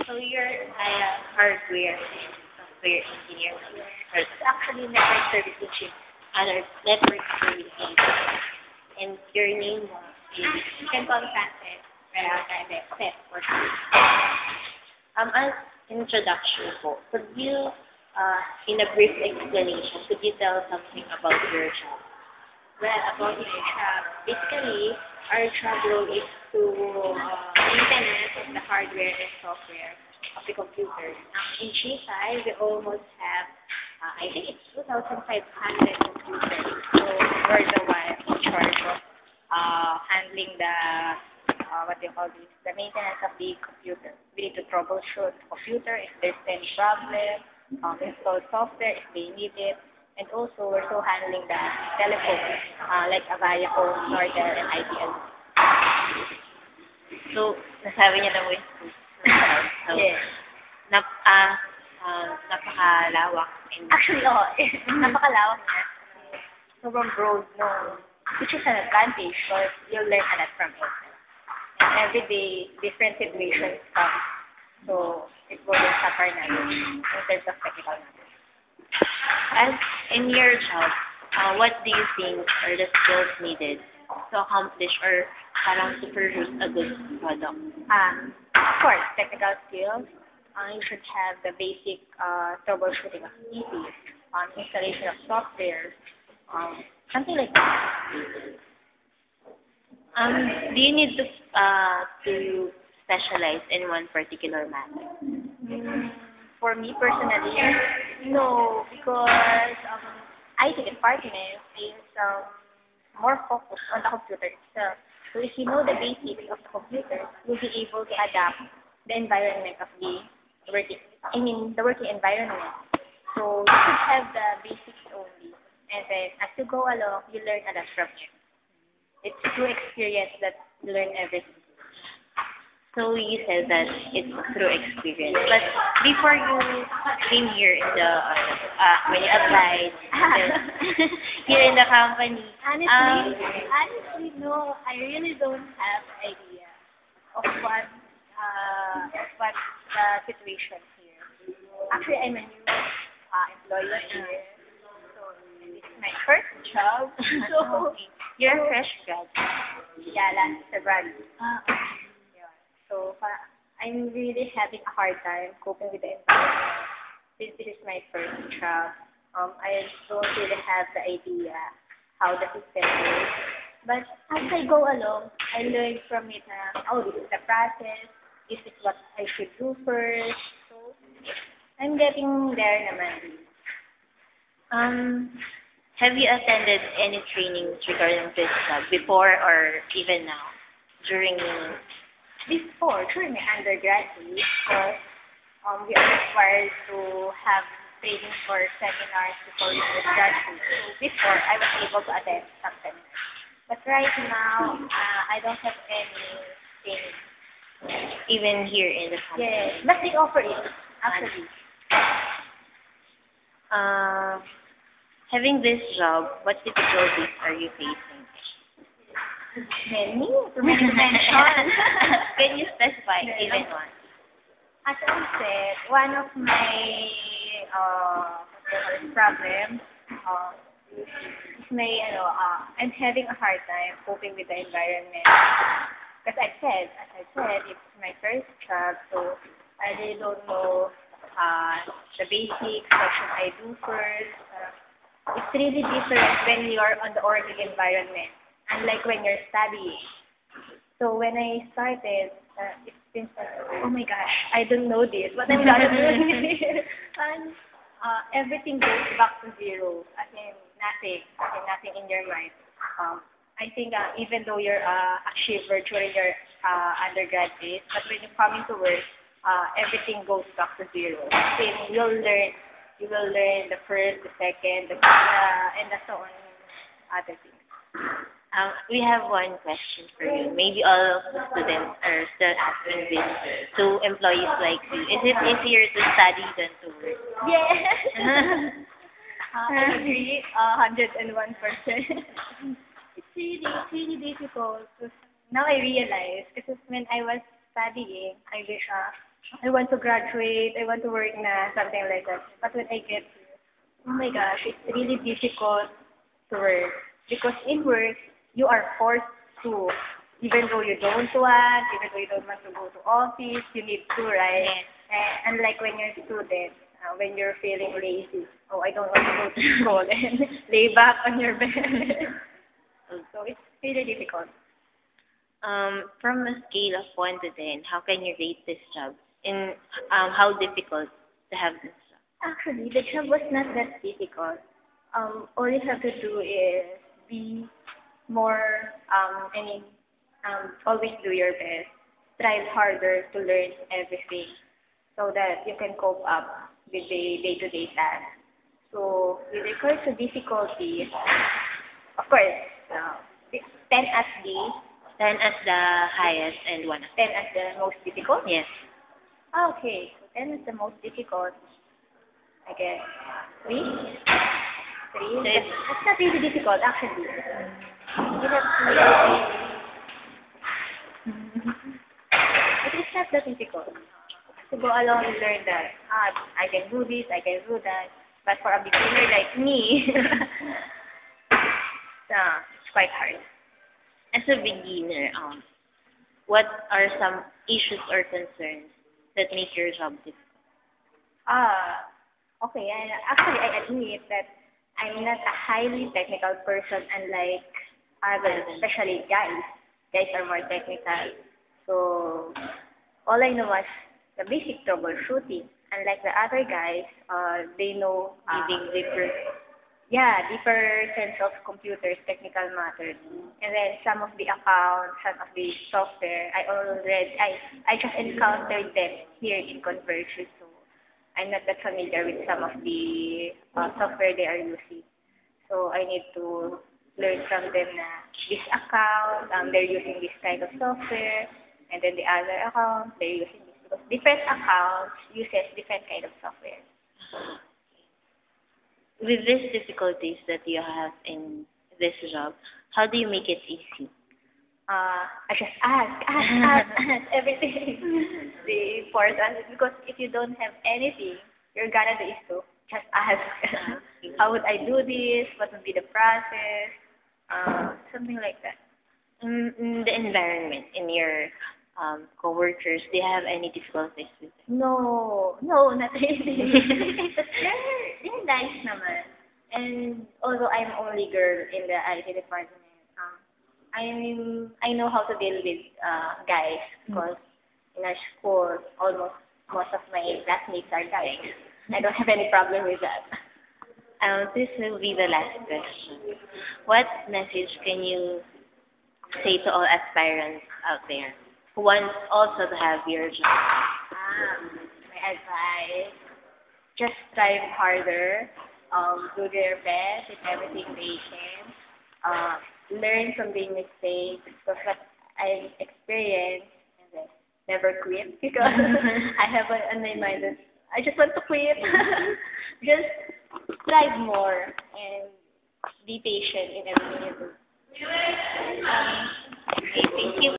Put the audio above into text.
So you're a hardware and software engineer. Or it's actually network service engineer. Other network service engineer. And your name is you can call Francis. Right out there, Pep or as introduction po, could you, in a brief explanation, could you tell something about your job? Well, about my job, basically, our job role is to maintenance the hardware and software of the computers. In G5, we almost have, I think it's 2,500 computers. So we're the one in charge of handling the, what do you call this, the maintenance of the computer. We need to troubleshoot the computer if there's any problem, install software if they need it. And also, we're so handling the telephone, like Avaya phone, Nortel, and ITL. So, nasabi niya na with so, yes. Napakalawak. Actually, napakalawak niya. Sobrang broad, no? Which is an advantage because you'll learn a lot from it. And every day, different situations come. So, it will suffer knowledge in terms of technical knowledge. As in your job, what do you think are the skills needed to accomplish or parang to produce a good product? Of course, technical skills. You should have the basic troubleshooting of PCs, installation of software, something like that. Do you need to specialize in one particular matter? For me personally, no, because IT department is more focused on the computer itself. So if you know the basics of the computer, you'll be able to adapt the environment of the the working environment. So you should have the basics only, and then as you go along, you learn a lot from it. It's through experience that you learn everything. So you said that it's through experience. But before you came here in the, when you applied here in the company, honestly, no, I really don't have idea of what the situation here. Actually, I'm a new employee here, so this is my first job. So you're a fresh grad. Yeah, last February. So I'm really having a hard time coping with the environment since this is my first job. I don't really have the idea how the system is. But as I go along, I learn from it na, oh, this is the process. This is what I should do first. So I'm getting there naman. Have you attended any trainings regarding this job before or even now? During my undergraduate, because we are required to have training for seminars before we graduate. So before, I was able to attend some seminars. But right now, I don't have any training. Even here in the company? Yes, but they offer it, actually. Having this job, what difficulties are you facing? Many to mention. Can you specify even one? As I said, one of my problems is I'm having a hard time coping with the environment. Because as I said, it's my first job, so I really don't know the basics, what should I do first. It's really different when you're on the working environment. Unlike when you're studying. So when I started, it seems like, oh my gosh, I don't know this. What I'm gonna do here? And everything goes back to zero. As in nothing in your mind. I think even though you're a achiever during your undergrad days, but when you come into work, everything goes back to zero. Then you will learn the first, the second, and so on, other things. We have one question for you. Maybe all of the students are still asking this to employees like you. Is it easier to study than to work? Yes. I agree, 101%. It's really difficult. Now I realize, because when I was studying, I wish, I want to graduate, I want to work na, something like that. But when I get here, oh my gosh, it's really difficult to work. Because in work, you are forced to, even though you don't want, even though you don't want to go to office, you need to, right? Yes. Unlike when you're a student, when you're feeling lazy, oh, I don't want to go to school, and lay back on your bed. So it's really difficult. From a scale of 1 to 10, how can you rate this job? In how difficult to have this job? Actually, the job was not that difficult. All you have to do is be more, always do your best. Strive harder to learn everything so that you can cope up with the day-to-day tasks. So, with regards to difficulty, of course, it's 10 as the 10 as the highest and 1 as 10 as the most difficult. yes. Okay, so 10 is the most difficult. I guess 3. 3. That's not really difficult, actually. You have to. But it's not that difficult. To go along and learn that I can do this, I can do that. But for a beginner like me, it's quite hard. As a beginner, what are some issues or concerns that make your job difficult? Okay. And actually, I admit that I'm not a highly technical person, unlike others, especially guys. Guys are more technical. So, all I know is the basic troubleshooting. Unlike the other guys, they know Reading deeper. deeper sense of computers, technical matters. And then some of the accounts, some of the software, I just encountered them here in Conversion. So I'm not that familiar with some of the software they are using. So I need to learn from them na this account, they're using this kind of software, and then the other account, they're using this. Because different accounts uses different kind of software. With these difficulties that you have in this job, how do you make it easy? I just ask everything. The important, because if you don't have anything, you're gonna do is to just ask. How would I do this? What would be the process? Something like that. In the environment, in your co-workers, do you have any difficulties with them? No, not really. They're nice naman. And although I'm only girl in the IT department, I know how to deal with guys because in our school, almost most of my classmates are guys. I don't have any problem with that. This will be the last question. What message can you say to all aspirants out there who want also to have your job? My advice, just strive harder, do their best in everything they can, learn from their mistakes, because what I've experienced, and then never quit, because I have on my mind that I just want to quit. Just strive more and be patient in everything you do. Okay, thank you.